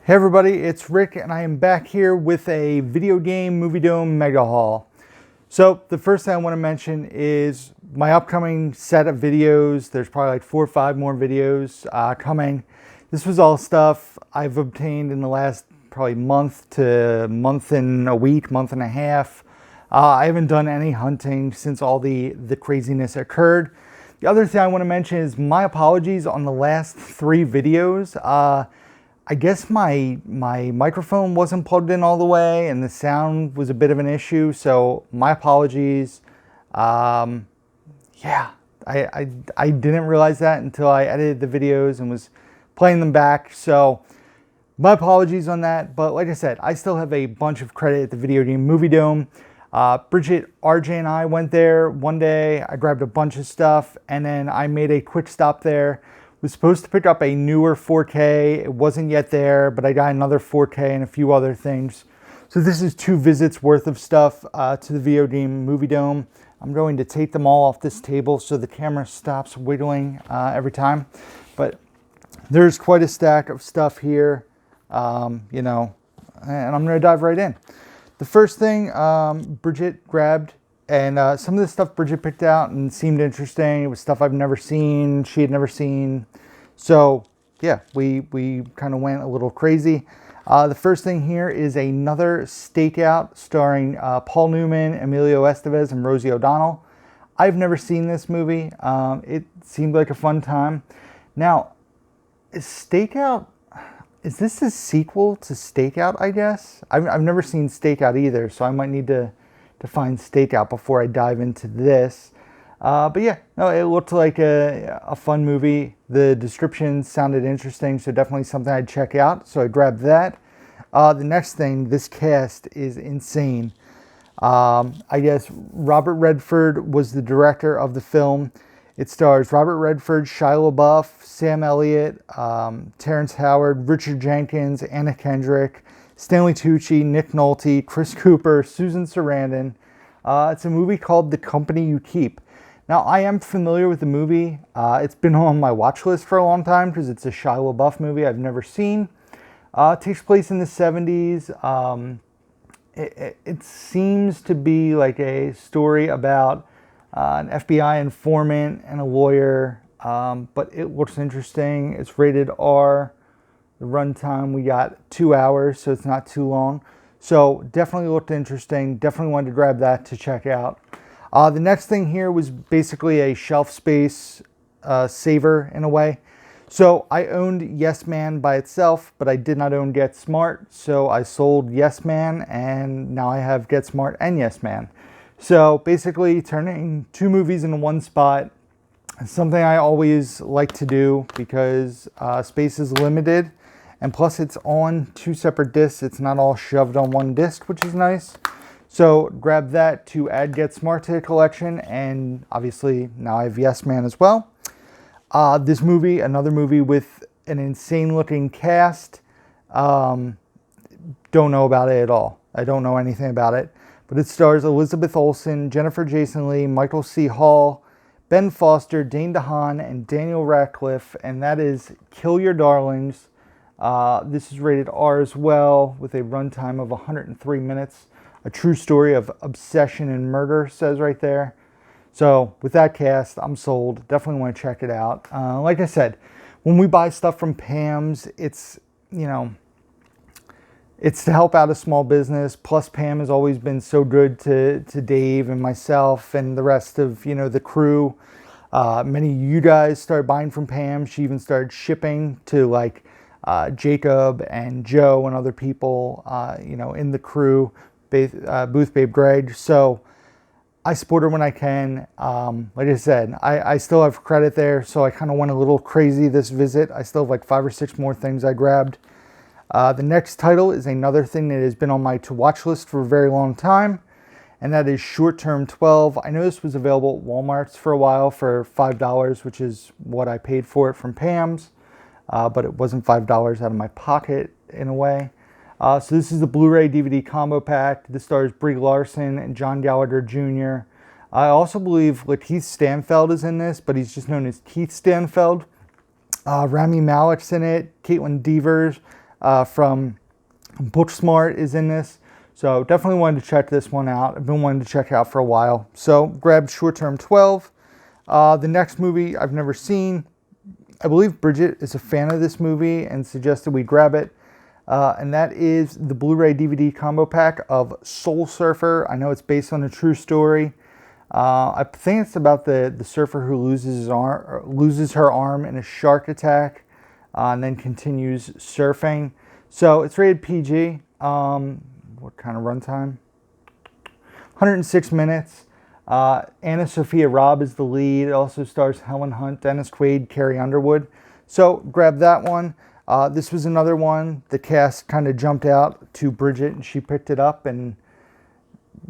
Hey everybody, it's Rick and I am back here with a Video Game Movie Dome Mega Haul. So the first thing I want to mention is my upcoming set of videos. There's probably like 4 or 5 more videos coming. This was all stuff I've obtained in the last probably month to month and a week, month and a half. I haven't done any hunting since all the craziness occurred. The other thing I want to mention is my apologies on the last 3 videos. I guess my microphone wasn't plugged in all the way and the sound was a bit of an issue, so my apologies. Yeah, I didn't realize that until I edited the videos and was playing them back, so my apologies on that. But like I said, I still have a bunch of credit at the Video Game Movie Dome. Bridget, RJ, and I went there one day. I grabbed a bunch of stuff and then I made a quick stop there. Was supposed to pick up a newer 4K. It wasn't yet there, but I got another 4K and a few other things. So this is 2 visits worth of stuff to the Video Game Movie Dome. I'm going to take them all off this table so the camera stops wiggling every time. But there's quite a stack of stuff here, you know, and I'm going to dive right in. The first thing Bridget grabbed, and some of the stuff Bridget picked out and seemed interesting. It was stuff I've never seen, she had never seen. So yeah, we kind of went a little crazy. The first thing here is another Stakeout starring Paul Newman, Emilio Estevez, and Rosie O'Donnell. I've never seen this movie. It seemed like a fun time. Now, is Stakeout, is this a sequel to Stakeout, I guess? I've never seen Stakeout either, so I might need to find Stakeout before I dive into this. But yeah, no, it looked like a fun movie. The description sounded interesting, so definitely something I'd check out. So I grabbed that. The next thing, this cast is insane. I guess Robert Redford was the director of the film. It stars Robert Redford, Shia LaBeouf, Sam Elliott, Terrence Howard, Richard Jenkins, Anna Kendrick, Stanley Tucci, Nick Nolte, Chris Cooper, Susan Sarandon. It's a movie called The Company You Keep. Now, I am familiar with the movie. It's been on my watch list for a long time because it's a Shia LaBeouf movie I've never seen. It takes place in the 70s. It seems to be like a story about an FBI informant and a lawyer, but it looks interesting. It's rated R. The runtime, we got 2 hours, so it's not too long. So definitely looked interesting. Definitely wanted to grab that to check out. The next thing here was basically a shelf space saver in a way. So I owned Yes Man by itself, but I did not own Get Smart. So I sold Yes Man, and now I have Get Smart and Yes Man. So basically turning 2 movies into one spot is something I always like to do because space is limited. And plus it's on 2 separate discs. It's not all shoved on one disc, which is nice. So grab that to add Get Smart to the collection. And obviously now I have Yes Man as well. This movie, another movie with an insane looking cast. Don't know about it at all. I don't know anything about it. But it stars Elizabeth Olsen, Jennifer Jason Leigh, Michael C. Hall, Ben Foster, Dane DeHaan, and Daniel Radcliffe. And that is Kill Your Darlings. This is rated R as well, with a runtime of 103 minutes. A true story of obsession and murder, says right there. So with that cast, I'm sold. Definitely want to check it out. Like I said, when we buy stuff from Pam's, it's, you know, it's to help out a small business. Plus Pam has always been so good to Dave and myself and the rest of, you know, the crew. Many of you guys started buying from Pam. She even started shipping to like Jacob and Joe and other people, you know, in the crew, Booth Babe Greg. So I support her when I can. Like I said, I still have credit there, so I kind of went a little crazy this visit. I still have like 5 or 6 more things I grabbed. The next title is another thing that has been on my to-watch list for a very long time, and that is Short Term 12. I know this was available at Walmart's for a while for $5, which is what I paid for it from Pam's. But it wasn't $5 out of my pocket in a way. So this is the Blu-ray DVD combo pack. This stars Brie Larson and John Gallagher Jr. I also believe Lakeith Stanfield is in this, but he's just known as Keith Stanfield. Rami Malek's in it, Caitlin Devers, from Booksmart is in this. So definitely wanted to check this one out. I've been wanting to check it out for a while. So grabbed Short Term 12. The next movie I've never seen. I believe Bridget is a fan of this movie and suggested we grab it. And that is the Blu-ray DVD combo pack of Soul Surfer. I know it's based on a true story. I think it's about the surfer who loses her arm in a shark attack and then continues surfing. So it's rated PG. What kind of runtime? 106 minutes. Anna Sophia Robb is the lead. It also stars Helen Hunt, Dennis Quaid, Carrie Underwood. So grab that one. This was another one. The cast kind of jumped out to Bridget and she picked it up and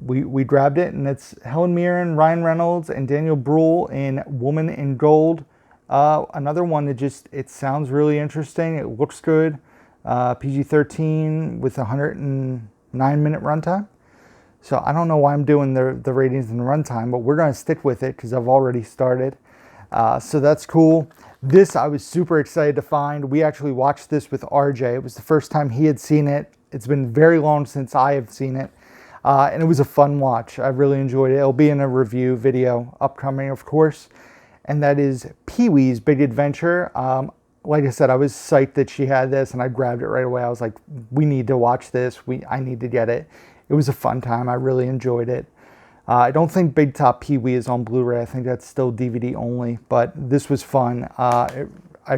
we grabbed it. And it's Helen Mirren, Ryan Reynolds, and Daniel Bruhl in Woman in Gold. Another one that it sounds really interesting. It looks good. PG-13 with 109-minute runtime. So I don't know why I'm doing the ratings and the runtime, but we're going to stick with it because I've already started. So that's cool. This I was super excited to find. We actually watched this with RJ. It was the first time he had seen it. It's been very long since I have seen it. And it was a fun watch. I really enjoyed it. It'll be in a review video upcoming, of course. And that is Pee-wee's Big Adventure. Like I said, I was psyched that she had this and I grabbed it right away. I was like, we need to watch this. I need to get it. It was a fun time. I really enjoyed it. I don't think Big Top Pee-wee is on Blu-ray. I think that's still DVD only, but this was fun. I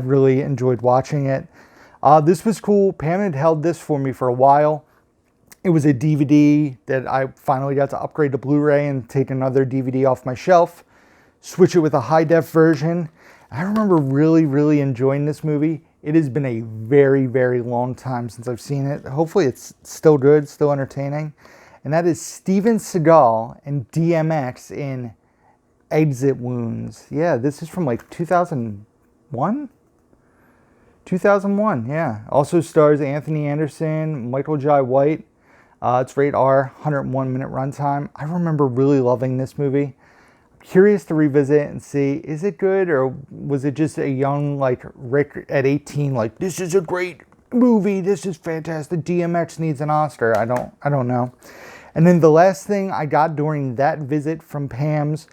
really enjoyed watching it. This was cool. Pam had held this for me for a while. It was a DVD that I finally got to upgrade to Blu-ray and take another DVD off my shelf, switch it with a high-def version. I remember really, really enjoying this movie. It has been a very, very long time since I've seen it. Hopefully it's still good, still entertaining. And that is Steven Seagal and DMX in Exit Wounds. Yeah, this is from like 2001? 2001, yeah. Also stars Anthony Anderson, Michael Jai White. It's rated R, 101-minute runtime. I remember really loving this movie. Curious to revisit and see, is it good or was it just a young like Rick at 18 like, this is a great movie, this is fantastic, DMX needs an Oscar? I don't know. And then the last thing I got during that visit from Pam's,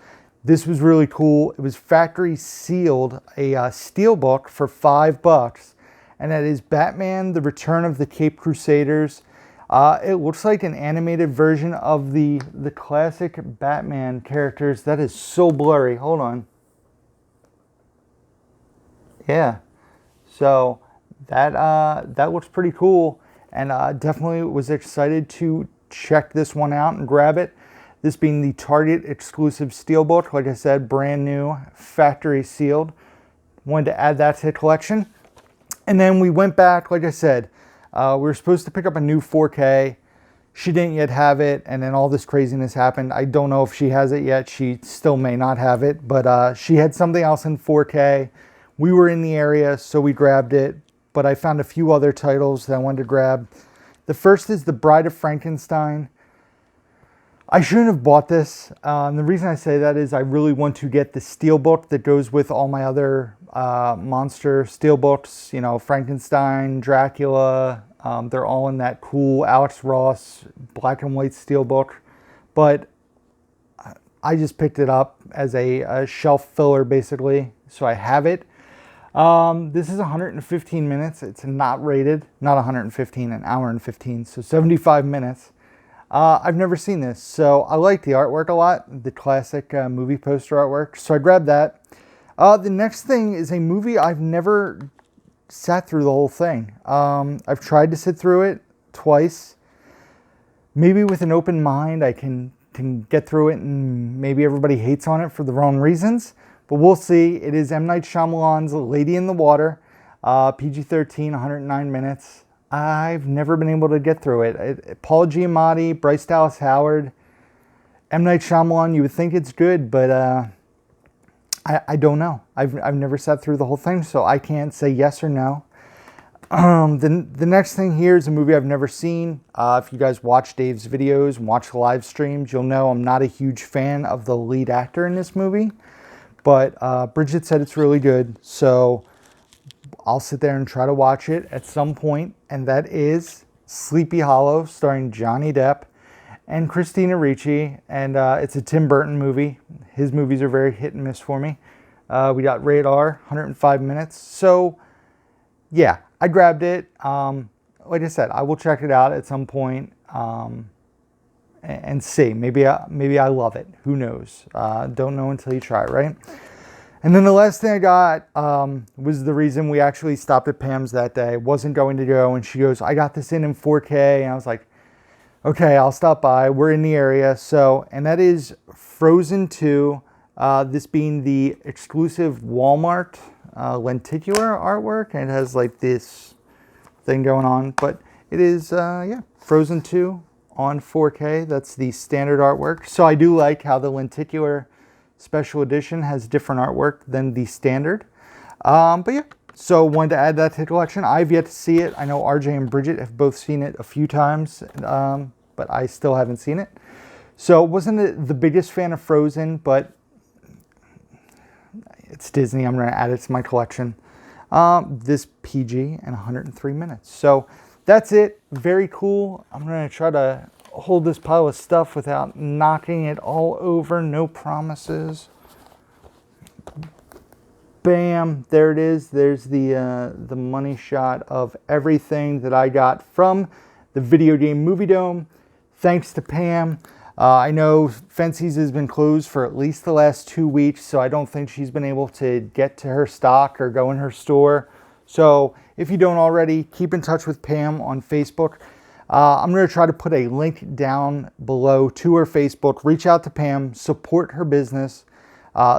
this was really cool. It was factory sealed, a steelbook for $5, and that is Batman: The Return of the Caped Crusaders. It looks like an animated version of the classic Batman characters. That is so blurry. Hold on. Yeah. So that looks pretty cool, and definitely was excited to check this one out and grab it. This being the Target exclusive steelbook, like I said, brand new, factory sealed. Wanted to add that to the collection. And then we went back, like I said, we were supposed to pick up a new 4K. She didn't yet have it, and then all this craziness happened. I don't know if she has it yet. She still may not have it, but she had something else in 4K. We were in the area, so we grabbed it, but I found a few other titles that I wanted to grab. The first is The Bride of Frankenstein. I shouldn't have bought this. The reason I say that is I really want to get the steelbook that goes with all my other monster steelbooks. You know, Frankenstein, Dracula. They're all in that cool Alex Ross black and white steelbook. But I just picked it up as a shelf filler, basically. So I have it. This is 115 minutes. It's not rated. Not 115, an hour and 15. So 75 minutes. I've never seen this, so I like the artwork a lot, the classic movie poster artwork, so I grabbed that. The next thing is a movie I've never sat through the whole thing. I've tried to sit through it twice. Maybe with an open mind I can get through it, and maybe everybody hates on it for the wrong reasons, but we'll see. It is M. Night Shyamalan's Lady in the Water, PG-13, 109 minutes. I've never been able to get through it. Paul Giamatti, Bryce Dallas Howard, M. Night Shyamalan, you would think it's good, but I don't know. I've never sat through the whole thing, so I can't say yes or no. The next thing here is a movie I've never seen. If you guys watch Dave's videos and watch the live streams, you'll know I'm not a huge fan of the lead actor in this movie, but Bridget said it's really good, so I'll sit there and try to watch it at some point, and that is Sleepy Hollow, starring Johnny Depp and Christina Ricci, and it's a Tim Burton movie. His movies are very hit and miss for me. We got rated R, 105 minutes. So, yeah, I grabbed it. Like I said, I will check it out at some point and see. Maybe I love it. Who knows? Don't know until you try, right? And then the last thing I got was the reason we actually stopped at Pam's that day. Wasn't going to go, and she goes, I got this in 4K, and I was like, okay, I'll stop by. We're in the area. So, and that is Frozen 2, this being the exclusive Walmart lenticular artwork, and it has like this thing going on, but it is, yeah, Frozen 2 on 4K. That's the standard artwork. So I do like how the lenticular special edition has different artwork than the standard. But yeah, so wanted to add that to the collection. I've yet to see it. I know RJ and Bridget have both seen it a few times, but I still haven't seen it. So wasn't the biggest fan of Frozen, but it's Disney. I'm going to add it to my collection. This PG and 103 minutes. So that's it. Very cool. I'm going to try to hold this pile of stuff without knocking it all over. No promises. Bam, there it is. There's the money shot of everything that I got from the Video Game Movie Dome. Thanks to Pam. I know Fences has been closed for at least the last 2 weeks, so I don't think she's been able to get to her stock or go in her store. So if you don't already, keep in touch with Pam on Facebook. I'm going to try to put a link down below to her Facebook. Reach out to Pam, support her business.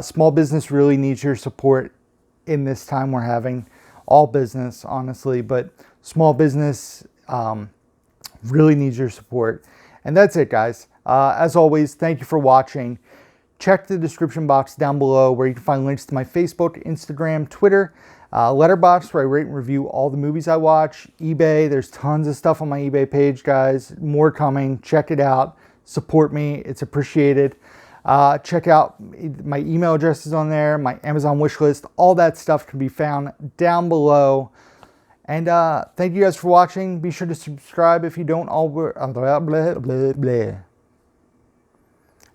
Small business really needs your support in this time we're having. All business, honestly, but small business really needs your support. And that's it, guys. As always, thank you for watching. Check the description box down below where you can find links to my Facebook, Instagram, Twitter, Letterboxd, where I rate and review all the movies I watch, eBay. There's tons of stuff on my eBay page, guys. More coming. Check it out. Support me. It's appreciated. Check out my email addresses on there, my Amazon wish list. All that stuff can be found down below. And thank you guys for watching. Be sure to subscribe if you don't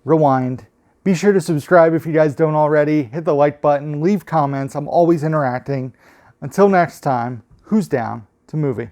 Rewind. Be sure to subscribe if you guys don't already. Hit the like button. Leave comments. I'm always interacting. Until next time, who's down to movie?